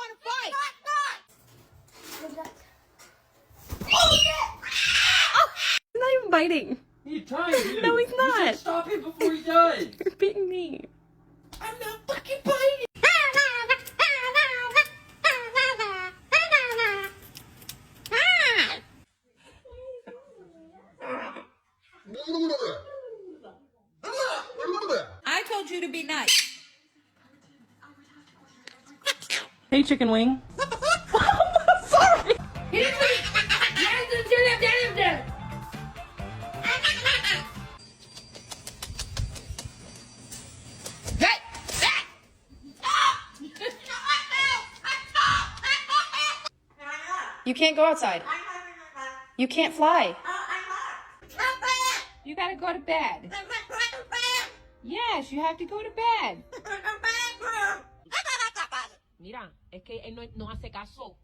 want to fight. He's not even biting. He's trying to. No, he's not. You should stop him before he does. You're beating me. I'm not fucking biting. I told you to be nice. Hey, chicken wing. Sorry. You can't go outside. You can't fly. You gotta go to bed. Yes, you have to go to bed. Mira, es que él no hace caso.